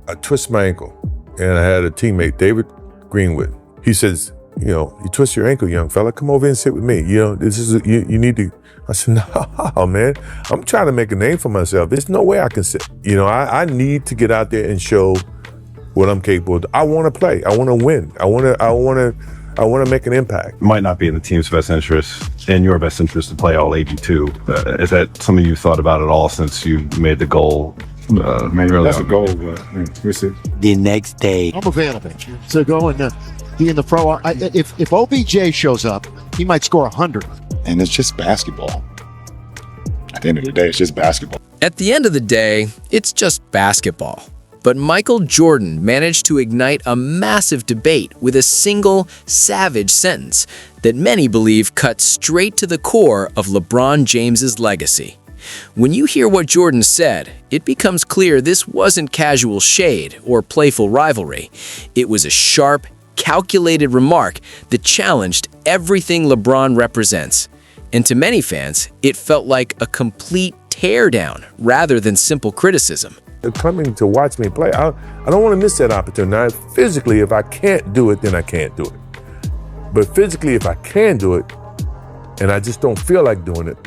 I twisted my ankle, and I had a teammate, David Greenwood. He says, you twist your ankle, young fella. Come over and sit with me. This is you need to. I said, no, man. I'm trying to make a name for myself. There's no way I can sit. I need to get out there and show what I'm capable of. I want to play. I want to win. I want to make an impact. It might not be in the team's best interest, in your best interest, to play all 82. Is that something you've thought about at all since you made the goal? Maybe that's a goal, but we'll see. The next day, I'm available to go and be in the pro. If OBJ shows up, he might score 100. And it's just basketball. At the end of the day, it's just basketball. At the end of the day, it's just basketball. But Michael Jordan managed to ignite a massive debate with a single, savage sentence that many believe cut straight to the core of LeBron James's legacy. When you hear what Jordan said, it becomes clear this wasn't casual shade or playful rivalry. It was a sharp, calculated remark that challenged everything LeBron represents. And to many fans, it felt like a complete teardown rather than simple criticism. They're coming to watch me play. I don't want to miss that opportunity. Now, physically, if I can't do it, then I can't do it. But physically, if I can do it, and I just don't feel like doing it,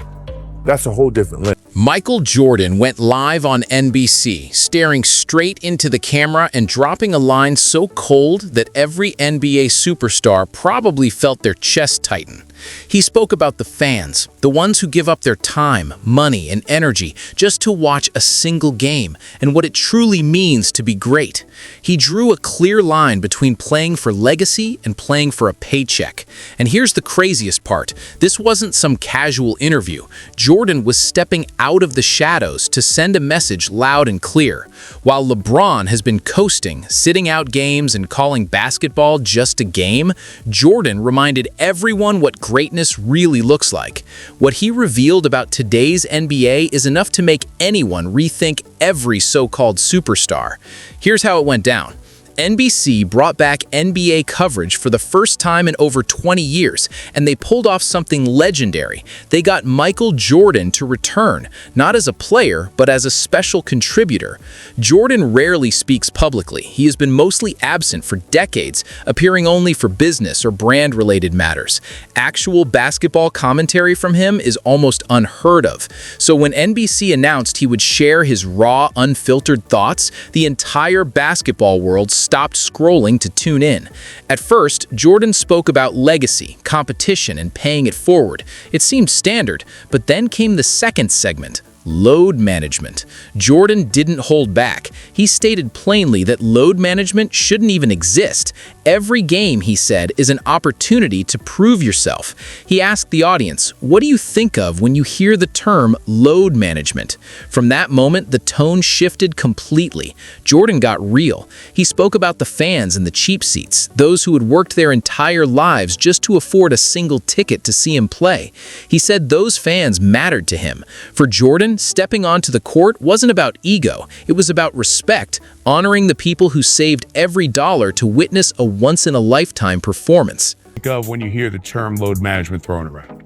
that's a whole different level. Michael Jordan went live on NBC, staring straight into the camera and dropping a line so cold that every NBA superstar probably felt their chest tighten. He spoke about the fans, the ones who give up their time, money, and energy just to watch a single game, and what it truly means to be great. He drew a clear line between playing for legacy and playing for a paycheck. And here's the craziest part. This wasn't some casual interview. Jordan was stepping out of the shadows to send a message loud and clear. While LeBron has been coasting, sitting out games, and calling basketball just a game, Jordan reminded everyone what greatness really looks like. What he revealed about today's NBA is enough to make anyone rethink every so-called superstar. Here's how it went down. NBC brought back NBA coverage for the first time in over 20 years, and they pulled off something legendary. They got Michael Jordan to return, not as a player, but as a special contributor. Jordan rarely speaks publicly. He has been mostly absent for decades, appearing only for business or brand-related matters. Actual basketball commentary from him is almost unheard of. So when NBC announced he would share his raw, unfiltered thoughts, the entire basketball world stopped scrolling to tune in. At first, Jordan spoke about legacy, competition, and paying it forward. It seemed standard, but then came the second segment. Load management. Jordan didn't hold back. He stated plainly that load management shouldn't even exist. Every game, he said, is an opportunity to prove yourself. He asked the audience, what do you think of when you hear the term load management? From that moment, the tone shifted completely. Jordan got real. He spoke about the fans and the cheap seats, those who had worked their entire lives just to afford a single ticket to see him play. He said those fans mattered to him. For Jordan, stepping onto the court wasn't about ego. It was about respect, honoring the people who saved every dollar to witness a once-in-a-lifetime performance. Think of when you hear the term load management thrown around?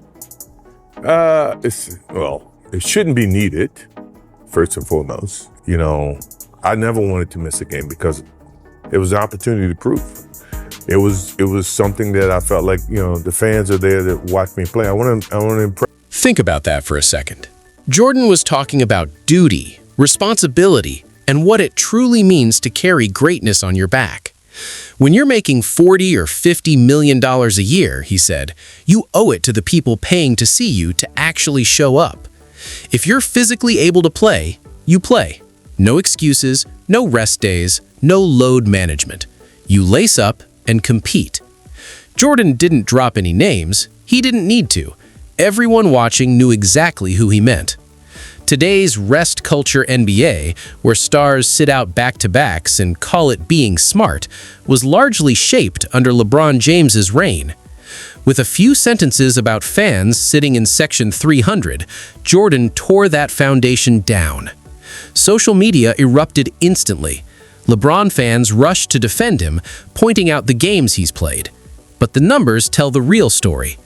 It shouldn't be needed, first and foremost. I never wanted to miss a game because it was an opportunity to prove. It was something that I felt like, the fans are there to watch me play. I want to impress. Think about that for a second. Jordan was talking about duty, responsibility, and what it truly means to carry greatness on your back. When you're making $40 or $50 million a year, he said, you owe it to the people paying to see you to actually show up. If you're physically able to play, you play. No excuses, no rest days, no load management. You lace up and compete. Jordan didn't drop any names. He didn't need to. Everyone watching knew exactly who he meant. Today's rest culture NBA, where stars sit out back-to-backs and call it being smart, was largely shaped under LeBron James's reign. With a few sentences about fans sitting in section 300, Jordan tore that foundation down. Social media erupted instantly. LeBron fans rushed to defend him, pointing out the games he's played. But the numbers tell the real story.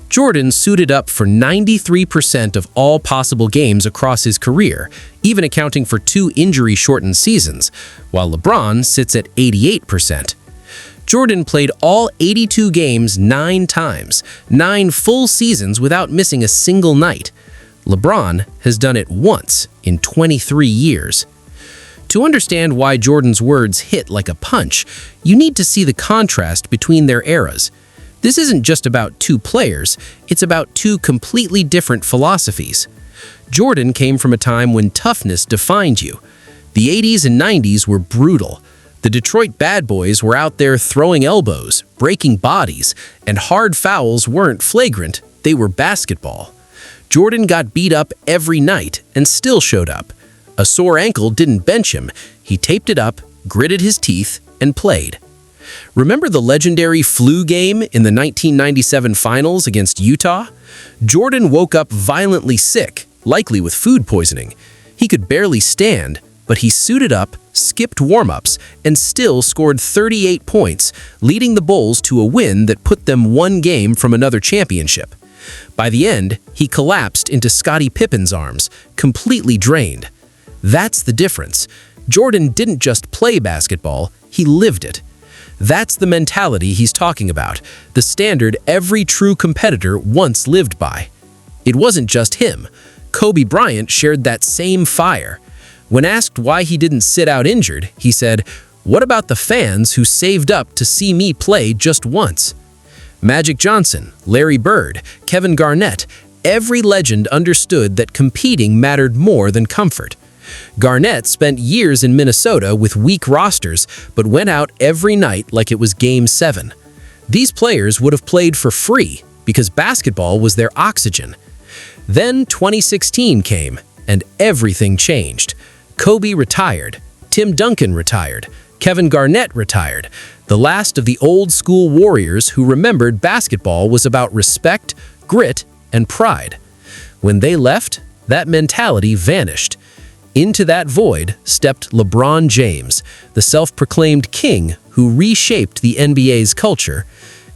Jordan suited up for 93% of all possible games across his career, even accounting for 2 injury-shortened seasons, while LeBron sits at 88%. Jordan played all 82 games 9 times, 9 full seasons without missing a single night. LeBron has done it once in 23 years. To understand why Jordan's words hit like a punch, you need to see the contrast between their eras. This isn't just about 2 players, it's about 2 completely different philosophies. Jordan came from a time when toughness defined you. The 80s and 90s were brutal. The Detroit bad boys were out there throwing elbows, breaking bodies, and hard fouls weren't flagrant, they were basketball. Jordan got beat up every night and still showed up. A sore ankle didn't bench him. He taped it up, gritted his teeth, and played. Remember the legendary flu game in the 1997 finals against Utah? Jordan woke up violently sick, likely with food poisoning. He could barely stand, but he suited up, skipped warm-ups, and still scored 38 points, leading the Bulls to a win that put them 1 game from another championship. By the end, he collapsed into Scottie Pippen's arms, completely drained. That's the difference. Jordan didn't just play basketball, he lived it. That's the mentality he's talking about, the standard every true competitor once lived by. It wasn't just him. Kobe Bryant shared that same fire. When asked why he didn't sit out injured, he said, "What about the fans who saved up to see me play just once?" Magic Johnson, Larry Bird, Kevin Garnett, every legend understood that competing mattered more than comfort. Garnett spent years in Minnesota with weak rosters, but went out every night like it was Game 7. These players would have played for free because basketball was their oxygen. Then 2016 came, and everything changed. Kobe retired, Tim Duncan retired, Kevin Garnett retired, the last of the old-school warriors who remembered basketball was about respect, grit, and pride. When they left, that mentality vanished. Into that void stepped LeBron James, the self-proclaimed king who reshaped the NBA's culture.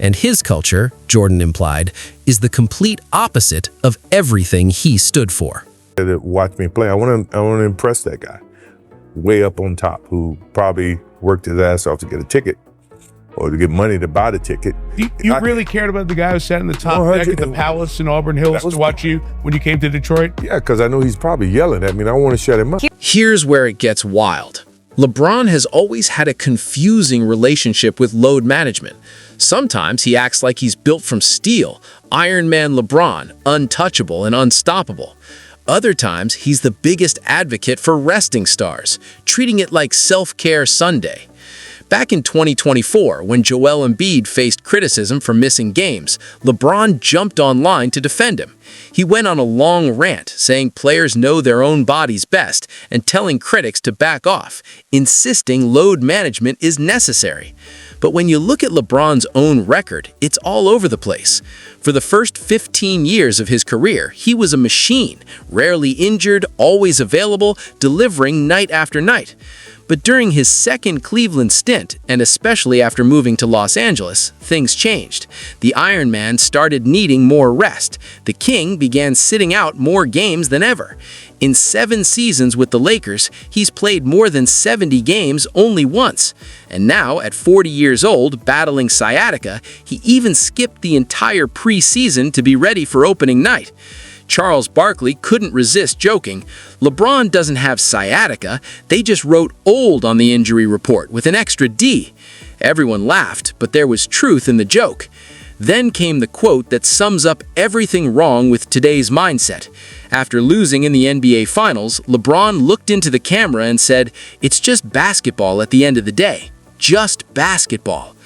And his culture, Jordan implied, is the complete opposite of everything he stood for. That watch me play. I want to impress that guy way up on top who probably worked his ass off to get a ticket or to get money to buy the ticket. You really cared about the guy who sat in the top deck at the Palace in Auburn Hills to watch you when you came to Detroit? Yeah, because I know he's probably yelling at me and I want to shut him up. Here's where it gets wild. LeBron has always had a confusing relationship with load management. Sometimes he acts like he's built from steel, Iron Man LeBron, untouchable and unstoppable. Other times, he's the biggest advocate for resting stars, treating it like self-care Sunday. Back in 2024, when Joel Embiid faced criticism for missing games, LeBron jumped online to defend him. He went on a long rant, saying players know their own bodies best and telling critics to back off, insisting load management is necessary. But when you look at LeBron's own record, it's all over the place. For the first 15 years of his career, he was a machine, rarely injured, always available, delivering night after night. But during his second Cleveland stint, and especially after moving to Los Angeles, things changed. The Iron Man started needing more rest. The King began sitting out more games than ever. In 7 seasons with the Lakers, he's played more than 70 games only once. And now, at 40 years old, battling sciatica, he even skipped the entire preseason to be ready for opening night. Charles Barkley couldn't resist joking, "LeBron doesn't have sciatica, they just wrote old on the injury report with an extra D." Everyone laughed, but there was truth in the joke. Then came the quote that sums up everything wrong with today's mindset. After losing in the NBA Finals, LeBron looked into the camera and said, "It's just basketball at the end of the day. Just basketball."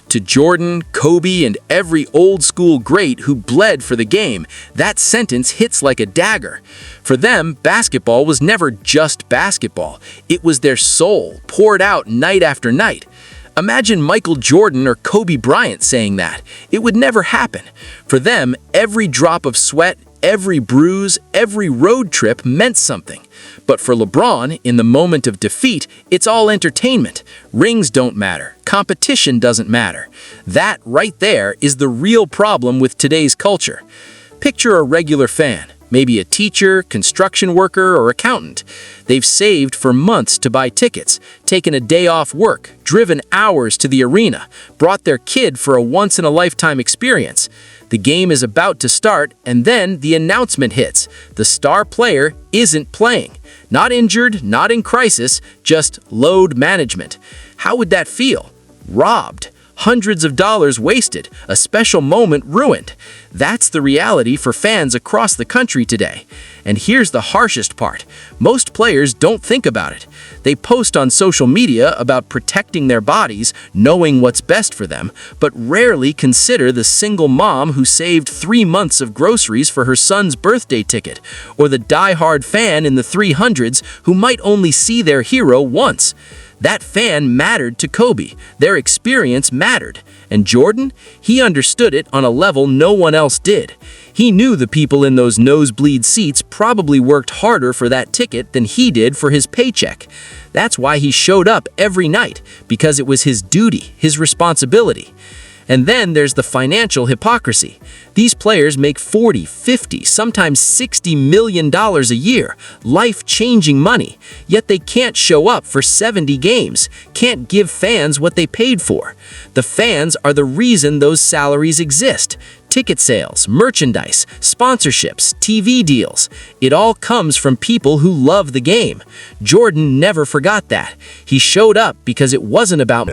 To Jordan, Kobe, and every old-school great who bled for the game, that sentence hits like a dagger. For them, basketball was never just basketball. It was their soul, poured out night after night. Imagine Michael Jordan or Kobe Bryant saying that. It would never happen. For them, every drop of sweat, Every bruise, every road trip meant something. But for LeBron, in the moment of defeat, it's all entertainment. Rings don't matter. Competition doesn't matter. That right there is the real problem with today's culture. Picture a regular fan, maybe a teacher, construction worker, or accountant. They've saved for months to buy tickets, taken a day off work, driven hours to the arena, brought their kid for a once-in-a-lifetime experience. The game is about to start, and then the announcement hits. The star player isn't playing. Not injured, not in crisis, just load management. How would that feel? Robbed. Hundreds of dollars wasted, a special moment ruined. That's the reality for fans across the country today. And here's the harshest part. Most players don't think about it. They post on social media about protecting their bodies, knowing what's best for them, but rarely consider the single mom who saved 3 months of groceries for her son's birthday ticket, or the die-hard fan in the 300s who might only see their hero once. That fan mattered to Kobe. Their experience mattered. And Jordan, he understood it on a level no one else did. He knew the people in those nosebleed seats probably worked harder for that ticket than he did for his paycheck. That's why he showed up every night, because it was his duty, his responsibility. And then there's the financial hypocrisy. These players make $40, $50, sometimes $60 million a year, life-changing money, yet they can't show up for 70 games, can't give fans what they paid for. The fans are the reason those salaries exist. Ticket sales, merchandise, sponsorships, TV deals. It all comes from people who love the game. Jordan never forgot that. He showed up because it wasn't about